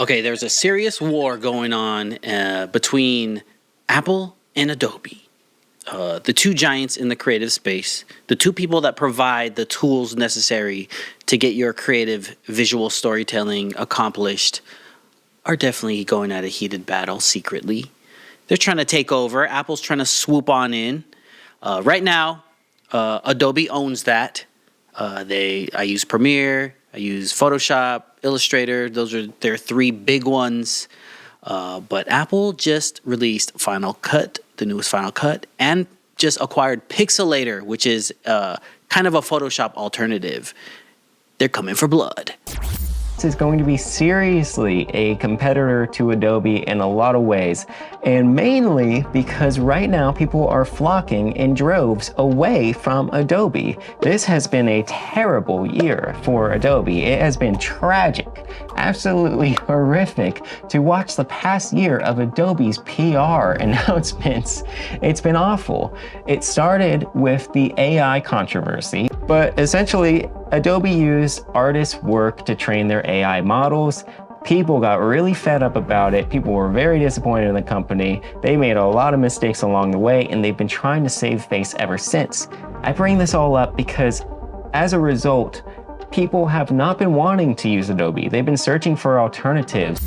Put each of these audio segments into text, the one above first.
Okay, there's a serious war going on between Apple and Adobe. The two giants in the creative space, the two people that provide the tools necessary to get your creative visual storytelling accomplished, are definitely going at a heated battle secretly. They're trying to take over. Apple's trying to swoop on in. Right now, Adobe owns that. I use Premiere, I use Photoshop, Illustrator. Those are their three big ones. But Apple just released Final Cut, the newest Final Cut, and just acquired Pixelmator, which is kind of a Photoshop alternative. They're coming for blood. Is going to be seriously a competitor to Adobe in a lot of ways, and mainly because right now people are flocking in droves away from Adobe. This has been a terrible year for Adobe. It has been tragic, absolutely horrific to watch the past year of Adobe's PR announcements. It's been awful. It started with the AI controversy, but essentially Adobe used artists' work to train their AI models. People got really fed up about it. People were very disappointed in the company. They made a lot of mistakes along the way, and they've been trying to save face ever since. I bring this all up because as a result, people have not been wanting to use Adobe. They've been searching for alternatives.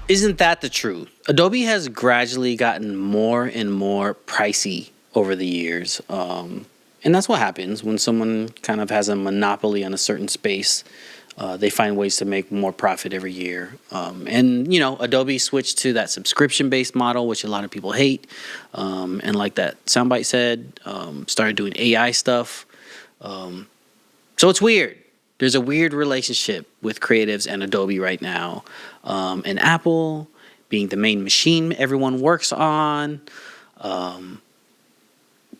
Isn't that the truth? Adobe has gradually gotten more and more pricey over the years. And that's what happens when someone kind of has a monopoly on a certain space. They find ways to make more profit every year. And, you know, Adobe switched to that subscription-based model, which a lot of people hate. And like that soundbite said, started doing AI stuff. So it's weird. There's a weird relationship with creatives and Adobe right now. And Apple being the main machine everyone works on.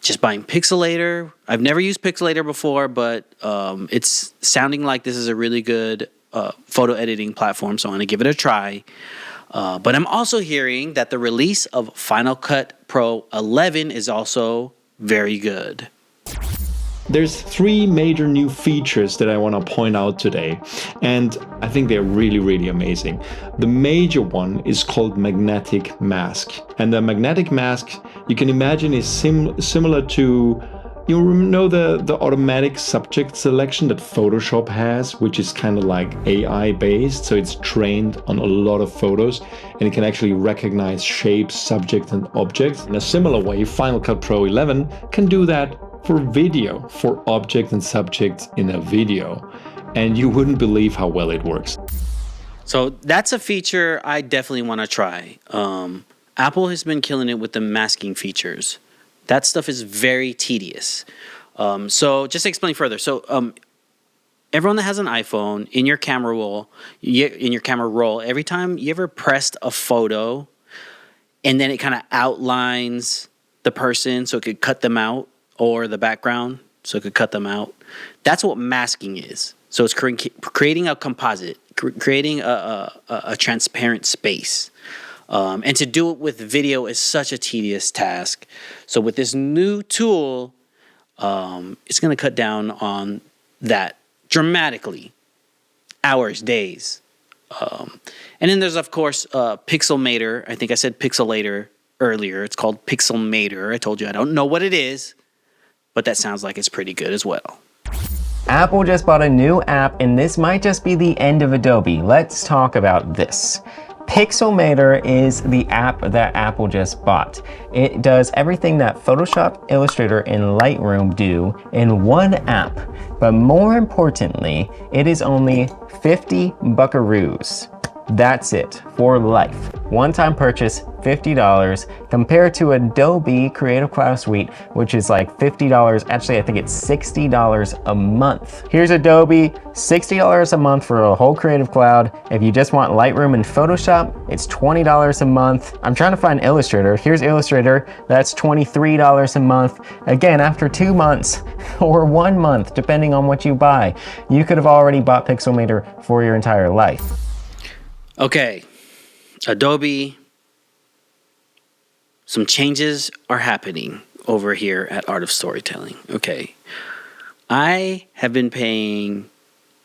Just buying Pixelmator. I've never used Pixelmator before, but it's sounding like this is a really good photo editing platform, so I'm going to give it a try. But I'm also hearing that the release of Final Cut Pro 11 is also very good. There's three major new features that I want to point out today, and I think they're really, really amazing. The major one is called magnetic mask, and the magnetic mask you can imagine is similar to, you know, the automatic subject selection that Photoshop has, which is kind of like AI based, so it's trained on a lot of photos and it can actually recognize shapes, subjects and objects. In a similar way, Final Cut Pro 11 can do that for video, for objects and subjects in a video. And you wouldn't believe how well it works. So that's a feature I definitely want to try. Apple has been killing it with the masking features. That stuff is very tedious. So just to explain further. So everyone that has an iPhone, in your camera roll, every time you ever pressed a photo and then it kind of outlines the person so it could cut them out, or the background so it could cut them out. That's what masking is. So it's creating a composite, creating a transparent space. And to do it with video is such a tedious task. So with this new tool, it's going to cut down on that dramatically. Hours, days. And then there's, of course, Pixelmator. I think I said Pixelmator earlier. It's called Pixelmator. I told you I don't know what it is, but that sounds like it's pretty good as well. Apple just bought a new app, and this might just be the end of Adobe. Let's talk about this. Pixelmator is the app that Apple just bought. It does everything that Photoshop, Illustrator, and Lightroom do in one app. But more importantly, it is only 50 buckaroos. That's it, for life. One-time purchase, $50, compared to Adobe Creative Cloud Suite, which is like $50. Actually, I think it's $60 a month. Here's Adobe, $60 a month for a whole Creative Cloud. If you just want Lightroom and Photoshop, it's $20 a month. I'm trying to find Illustrator. Here's Illustrator, that's $23 a month. Again, after 2 months or 1 month, depending on what you buy, you could have already bought Pixelmator for your entire life. Okay, Adobe, some changes are happening over here at Art of Storytelling. Okay, I have been paying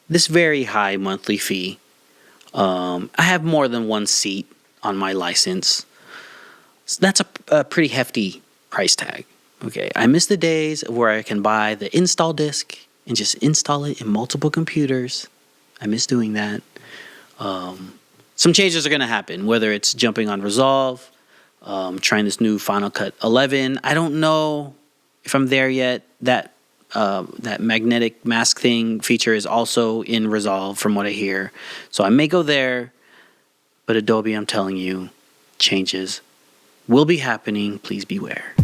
this very high monthly fee I have more than one seat on my license. So that's a pretty hefty price tag. Okay, I miss the days where I can buy the install disk and just install it in multiple computers. I miss doing that. Some changes are going to happen, whether it's jumping on Resolve, trying this new Final Cut 11. I don't know if I'm there yet. That magnetic mask thing feature is also in Resolve from what I hear. So I may go there, but Adobe, I'm telling you, changes will be happening. Please beware.